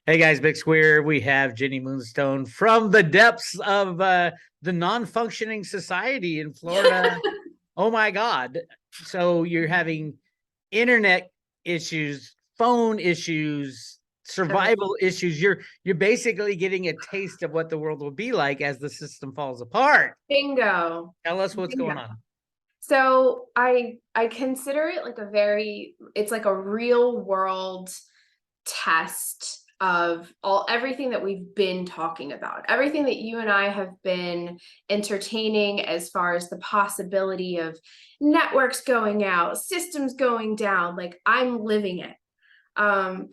Hey guys, Bix Weir. We have Jenny Moonstone from the depths of the non-functioning society in Florida. Oh my God. So you're having internet issues, phone issues, Everything. survival issues. You're basically getting a taste of what the world will be like as the system falls apart. Bingo. Tell us what's Bingo. going on. So I consider it like it's like a real world test of all everything that we've been talking about. Everything that you and I have been entertaining as far as the possibility of networks going out, systems going down, like I'm living it. I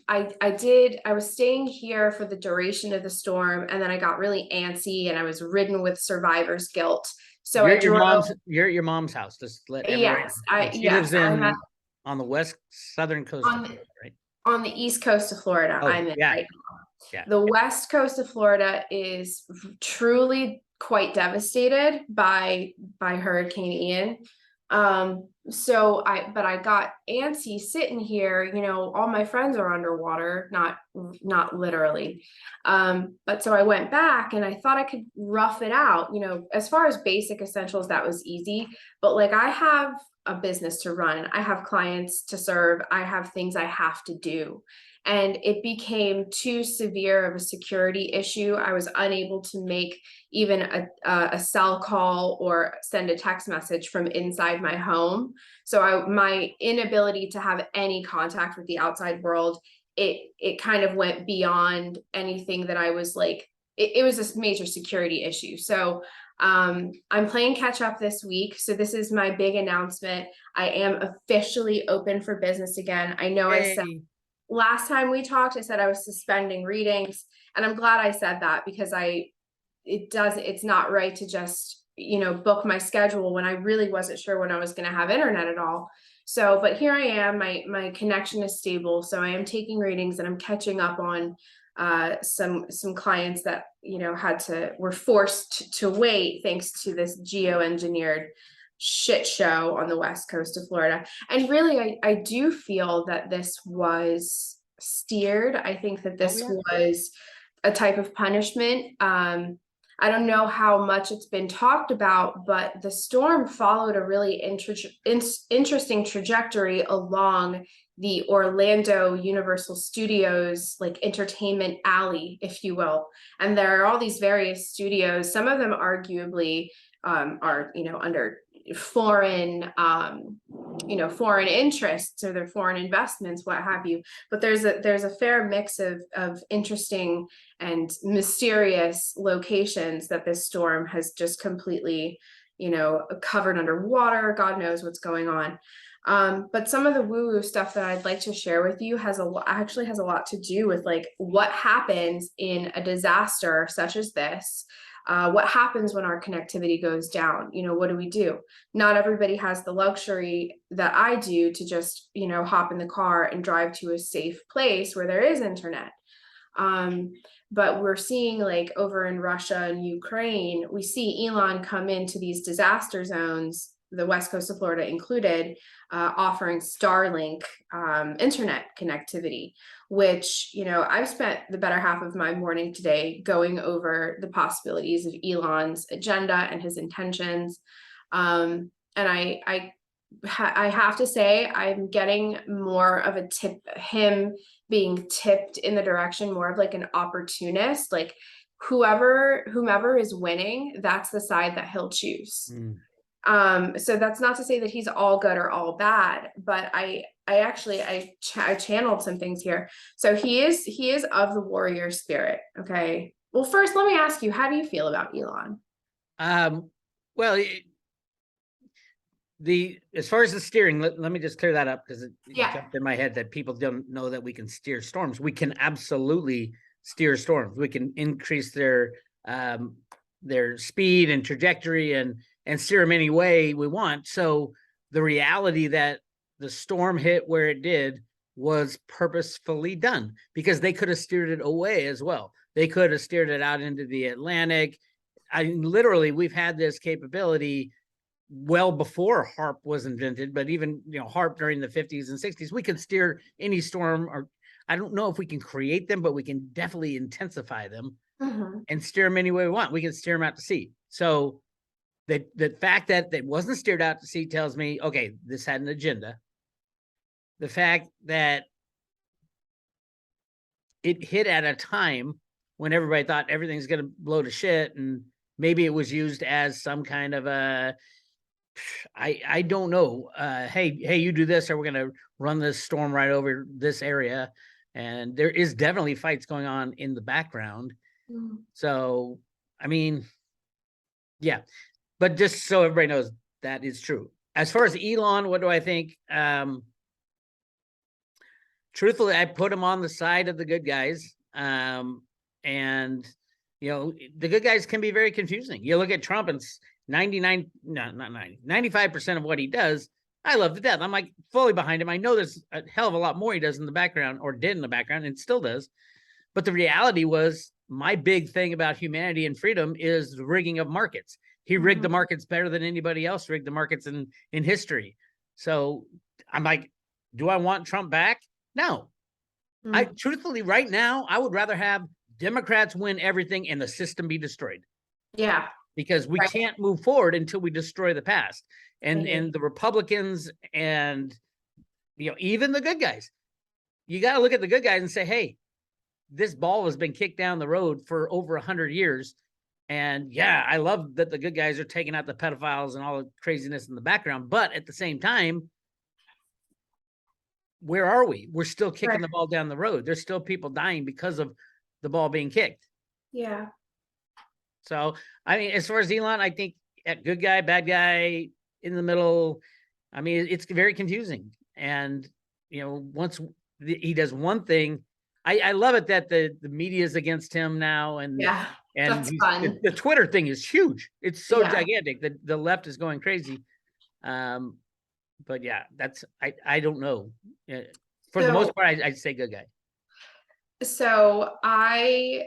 was staying here for the duration of the storm, and then I got really antsy and I was ridden with survivor's guilt. So You're I at your drove. mom's. You're at your mom's house. Just let everyone Yes, know. I And she yes, lives I'm at, in on the west southern coast of on Florida, right? on the east coast of Florida. Oh I'm in yeah, right. yeah. The west coast of Florida is truly quite devastated by Hurricane Ian. But I got antsy sitting here, all my friends are underwater, not literally. But so I went back and I thought I could rough it out. As far as basic essentials, that was easy. But like I have a business to run, I have clients to serve, I have things I have to do, and it became too severe of a security issue. I was unable to make even a cell call or send a text message from inside my home. So my inability to have any contact with the outside world, it kind of went beyond anything that I was like. It was a major security issue. So I'm playing catch up this week. So this is my big announcement. I am officially open for business again. I know I said Hey, last time we talked, I said I was suspending readings, and I'm glad I said that because it's not right to just, book my schedule when I really wasn't sure when I was going to have internet at all. So, but here I am, my connection is stable. So I am taking readings and I'm catching up on some clients that, were forced to wait thanks to this geoengineered shit show on the west coast of Florida. And really, I do feel that this was steered. I think that oh this yeah. was a type of punishment. I don't know how much it's been talked about, but the storm followed a really interesting trajectory along the Orlando Universal Studios, like entertainment alley, if you will. And there are all these various studios. Some of them arguably are, under foreign foreign interests, or their foreign investments, what have you. But there's a fair mix of interesting and mysterious locations that this storm has just completely, covered underwater. God knows what's going on. But some of the woo-woo stuff that I'd like to share with you actually has a lot to do with like what happens in a disaster such as this. What happens when our connectivity goes down? What do we do? Not everybody has the luxury that I do to just, hop in the car and drive to a safe place where there is internet. Um, but we're seeing, like, over in Russia and Ukraine, we see Elon come into these disaster zones, the west coast of Florida included, offering Starlink internet connectivity, which, I've spent the better half of my morning today going over the possibilities of Elon's agenda and his intentions. And I have to say, I'm getting more of a him being tipped in the direction more of like an opportunist, like whomever is winning, that's the side that he'll choose. Mm. So that's not to say that he's all good or all bad, but I channeled some things here. So he is of the warrior spirit. Okay. Well, first, let me ask you, how do you feel about Elon? Um, well, the as far as the steering, let me just clear that up because it Yeah. jumped in my head that people don't know that we can steer storms. We can absolutely steer storms. We can increase their speed and trajectory and steer them any way we want. So the reality that the storm hit where it did was purposefully done because they could have steered it away as well. They could have steered it out into the Atlantic. Literally, we've had this capability well before HARP was invented, but even HARP during the 50s and 60s, we could steer any storm or I don't know if we can create them, but we can definitely intensify them Mm-hmm. and steer them any way we want. We can steer them out to sea. So the fact that it wasn't steered out to sea tells me, okay, this had an agenda. The fact that it hit at a time when everybody thought everything's going to blow to shit, and maybe it was used as some kind of a, I don't know. Hey, you do this, or we're going to run this storm right over this area. And there is definitely fights going on in the background. Mm-hmm. So, I mean, yeah, but just so everybody knows, that is true. As far as Elon, what do I think? Truthfully, I put him on the side of the good guys. And, you know, the good guys can be very confusing. You look at Trump and 95% of what he does, I love to death. I'm like fully behind him. I know there's a hell of a lot more he does in the background, or did in the background, and still does. But the reality was, my big thing about humanity and freedom is the rigging of markets. He rigged the markets better than anybody else rigged the markets in history. So I'm like, do I want Trump back? No. I truthfully, right now, I would rather have Democrats win everything and the system be destroyed. Yeah. Because we can't move forward until we destroy the past. And the Republicans and, you know, even the good guys, you got to look at the good guys and say, hey, this ball has been kicked down the road for over 100 years. And yeah, I love that the good guys are taking out the pedophiles and all the craziness in the background. But at the same time, where are we? We're still kicking the ball down the road. There's still people dying because of the ball being kicked. Yeah. So, I mean, as far as Elon, I think good guy, bad guy, in the middle. I mean, it's very confusing. And, you know, once he does one thing, I love it that the media is against him now. And yeah, that's fun. The Twitter thing is huge. It's so gigantic that the left is going crazy. But yeah, that's, I don't know. For the most part, I'd say good guy. So I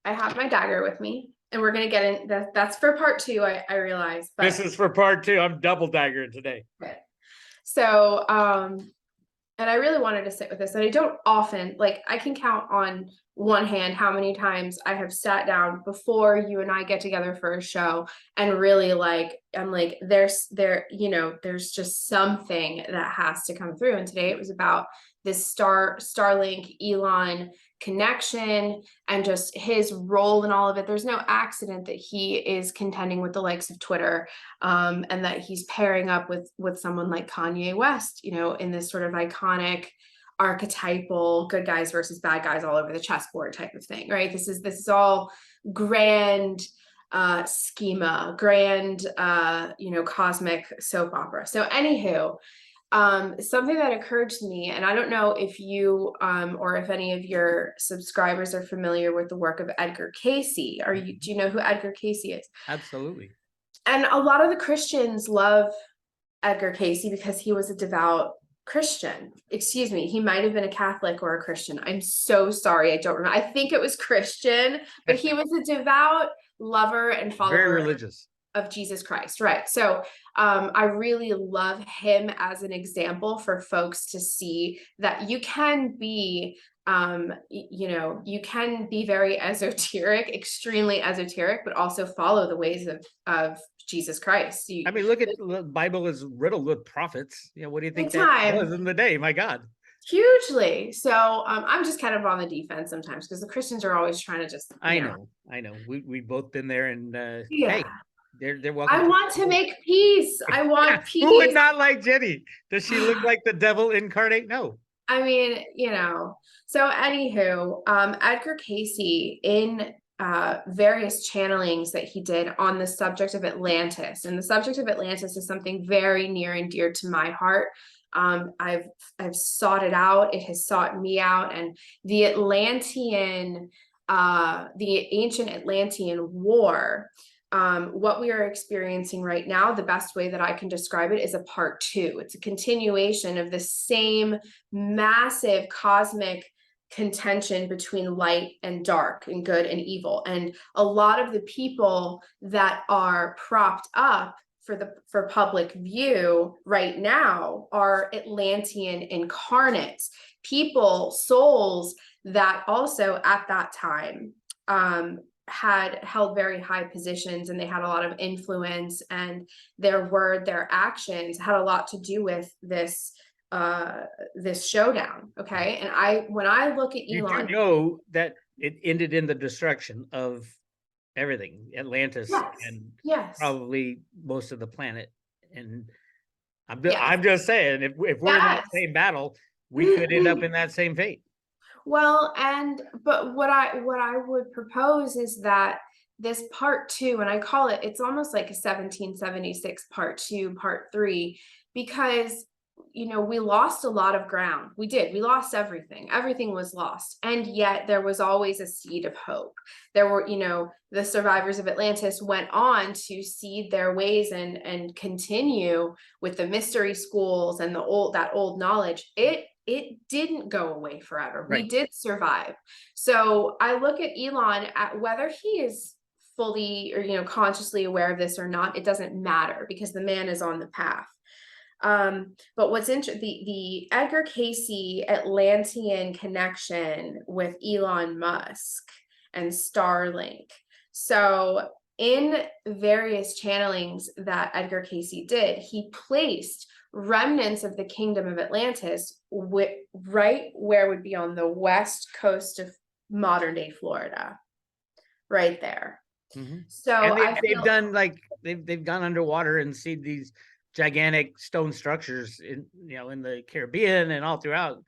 have my dagger with me, and we're gonna get in. That's for part 2. I realize. But this is for part 2. I'm double daggering today. Okay. So and I really wanted to sit with this, and I don't often, like, I can count on one hand how many times I have sat down before you and I get together for a show and really, like, I'm like, there's just something that has to come through. And today it was about this Starlink Elon connection and just his role in all of it. There's no accident that he is contending with the likes of Twitter, and that he's pairing up with someone like Kanye West, you know, in this sort of iconic archetypal good guys versus bad guys all over the chessboard type of thing, right? This is all grand schema, grand cosmic soap opera. So anywho, something that occurred to me, and I don't know if you or if any of your subscribers are familiar with the work of Edgar Casey. Do you know who Edgar Casey is? Absolutely. And a lot of the Christians love Edgar Casey because he was a devout Christian. Excuse me, he might have been a Catholic or a Christian. I'm so sorry, I don't remember. I think it was Christian, but he was a devout lover and follower, very religious, of Jesus Christ, right? So I really love him as an example for folks to see that you can be you can be very esoteric, extremely esoteric, but also follow the ways of Jesus Christ. I mean, look at the Bible is riddled with prophets. You know, what do you think that was in the day? My God. Hugely. So I'm just kind of on the defense sometimes because the Christians are always trying to just, I know. We've both been there, and yeah. Hey, they're welcome. I want to make peace. I want peace. Who would not like Jenny? Does she look like the devil incarnate? No. I mean, so anywho, Edgar Casey, in various channelings that he did on the subject of Atlantis, and the subject of Atlantis is something very near and dear to my heart. I've sought it out. It has sought me out. And the Ancient Atlantean War, what we are experiencing right now, the best way that I can describe it is a part 2. It's a continuation of the same massive cosmic contention between light and dark and good and evil. And a lot of the people that are propped up for public view right now are Atlantean incarnates, people, souls that also at that time had held very high positions, and they had a lot of influence, and their word, their actions had a lot to do with this this showdown. Okay. And when I look at Elon, You do know that it ended in the destruction of everything, Atlantis, yes, and yes, probably most of the planet. And yes, I'm just saying, if we're in that yes. same battle, we could end up in that same fate. Well, but what I would propose is that this part two, and I call it, it's almost like a 1776 part two, part three, because we lost a lot of ground. We did. We lost everything. Everything was lost. And yet there was always a seed of hope. There were, the survivors of Atlantis went on to seed their ways and continue with the mystery schools and that old knowledge. It didn't go away forever. Right. We did survive. So I look at Elon, at whether he is fully or consciously aware of this or not, it doesn't matter, because the man is on the path. But what's interesting, the Edgar Casey Atlantean connection with Elon Musk and Starlink. So in various channelings that Edgar Casey did, he placed remnants of the kingdom of Atlantis right where would be on the west coast of modern day Florida, right there. Mm-hmm. So and they've done like they've gone underwater and seen these gigantic stone structures in the Caribbean and all throughout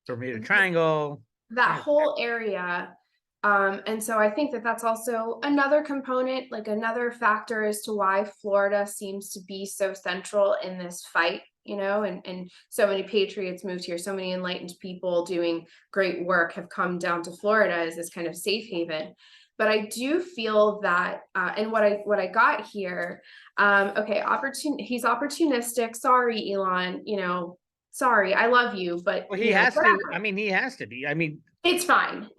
Bermuda Triangle, that whole area. And so I think that that's also another component, like another factor as to why Florida seems to be so central in this fight, and so many patriots moved here, so many enlightened people doing great work have come down to Florida as this kind of safe haven. But I do feel that, and what I got here, okay, he's opportunistic. Sorry, Elon, sorry, I love you, but well, he has to. I mean, he has to be. I mean, it's fine,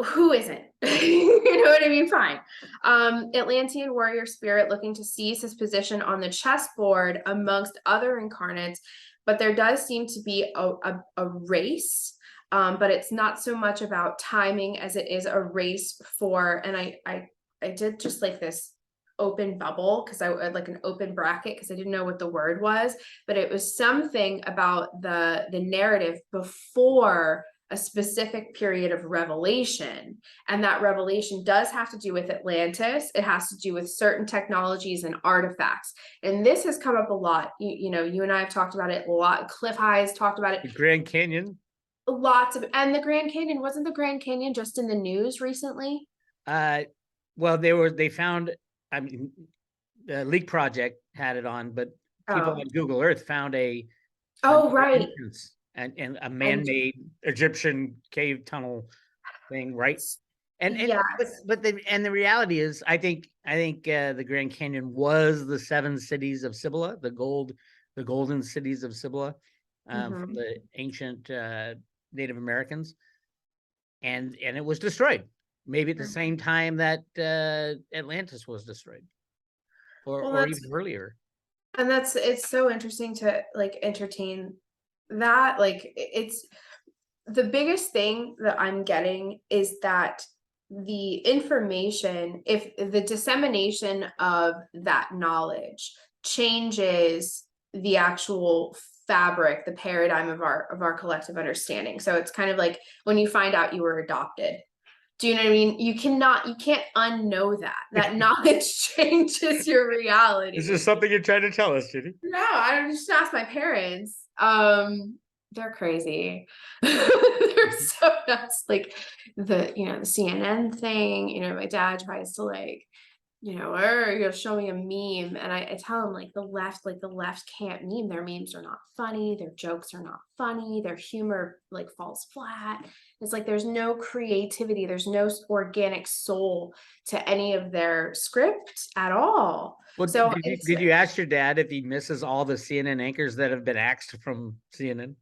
who isn't? You know what I mean? Fine. Atlantean warrior spirit looking to seize his position on the chessboard amongst other incarnates, but there does seem to be a race. But it's not so much about timing as it is a race for, and I did just like this open bubble, because I like an open bracket, because I didn't know what the word was, but it was something about the narrative before a specific period of revelation. And that revelation does have to do with Atlantis. It has to do with certain technologies and artifacts. And this has come up a lot. You and I have talked about it a lot. Cliff High's talked about it. The Grand Canyon. And the Grand Canyon, wasn't the Grand Canyon just in the news recently? Well, they found, I mean, the Leak Project had it on, but people on Google Earth found right, and a man-made Egyptian cave tunnel thing, right? And yes. but the reality is, I think the Grand Canyon was the 7 cities of Cibola, the golden cities of Cibola, from the ancient Native Americans, and it was destroyed, maybe at the same time that Atlantis was destroyed, or even earlier. And it's so interesting to like entertain that. Like, it's the biggest thing that I'm getting is that the information, if the dissemination of that knowledge changes the actual fabric, the paradigm of our collective understanding. So it's kind of like when you find out you were adopted. Do you know what I mean? You can't unknow that knowledge changes your reality. Is this something you're trying to tell us, Judy? No, I don't, just ask my parents. They're crazy. They're so nuts. Like the CNN thing, my dad tries to show me a meme, and I tell him the left can't meme. Their memes are not funny, their jokes are not funny, their humor falls flat. It's like there's no creativity, there's no organic soul to any of their script at all. Well, so did you ask your dad if he misses all the CNN anchors that have been axed from CNN?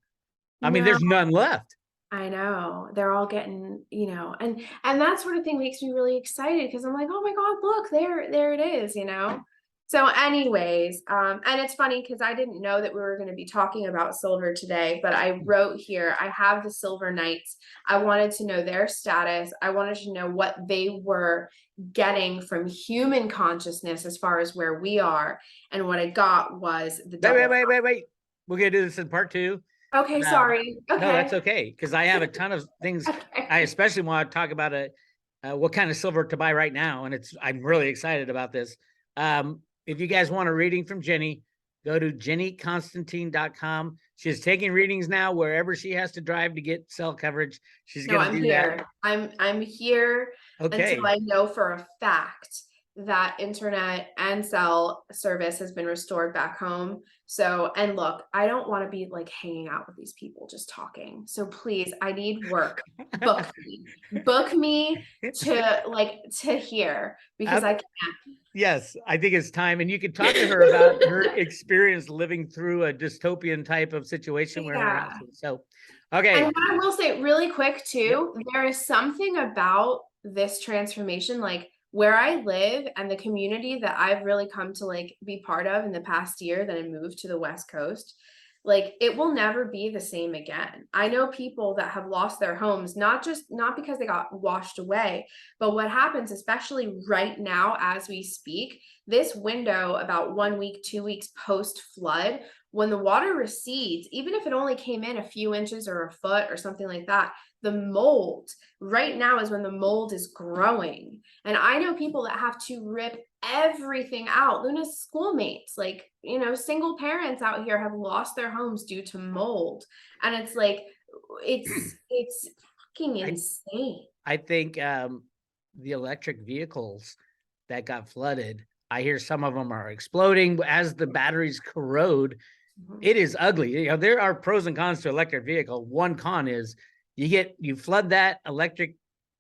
I mean, there's none left. I know, they're all getting, and that sort of thing makes me really excited, because I'm like, oh my God, look, there it is, So anyways, and it's funny because I didn't know that we were going to be talking about silver today, but I wrote here, I have the Silver Knights. I wanted to know their status. I wanted to know what they were getting from human consciousness as far as where we are. And what I got was the double. Wait. We're going to do this in part 2. Okay, sorry. Okay. No, that's okay. Because I have a ton of things. Okay. I especially want to talk about what kind of silver to buy right now. And I'm really excited about this. If you guys want a reading from Jenny, go to jennyconstantine.com. She's taking readings now wherever she has to drive to get cell coverage. She's going to do here. that. I'm here Okay. until I know for a fact that internet and cell service has been restored back home. So, and look, I don't want to be like hanging out with these people just talking. So please, I need work. Book me to here because I can't. Yes, I think it's time. And you can talk to her about her experience living through a dystopian type of situation where her house is. So, okay. And what I will say really quick too, there is something about this transformation, like where I live and the community that I've really come to like be part of in the past year that I moved to the West Coast. Like it will never be the same again. I know people that have lost their homes, not because they got washed away, but what happens, especially right now as we speak, this window about 1 week, 2 weeks post flood, when the water recedes, even if it only came in a few inches or a foot or something like that, the mold right now is when the mold is growing. And I know people that have to rip everything out. Luna's schoolmates, like, single parents out here have lost their homes due to mold. And it's like, it's fucking insane. I think the electric vehicles that got flooded, I hear some of them are exploding as the batteries corrode. It is ugly. There are pros and cons to electric vehicle. One con is you flood that electric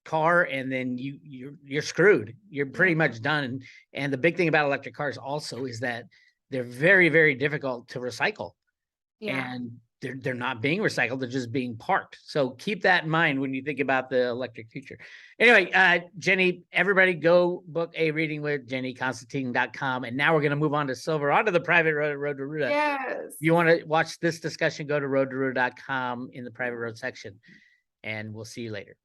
car and then you're screwed. You're pretty much done. And the big thing about electric cars also is that they're very, very difficult to recycle. Yeah. And they're not being recycled. They're just being parked. So keep that in mind when you think about the electric future. Anyway, Jenny, everybody go book a reading with jennyconstantine.com. And now we're going to move on to silver, onto the private road to Ruta. Yes. If you want to watch this discussion, go to roadtoruta.com in the private road section. And we'll see you later.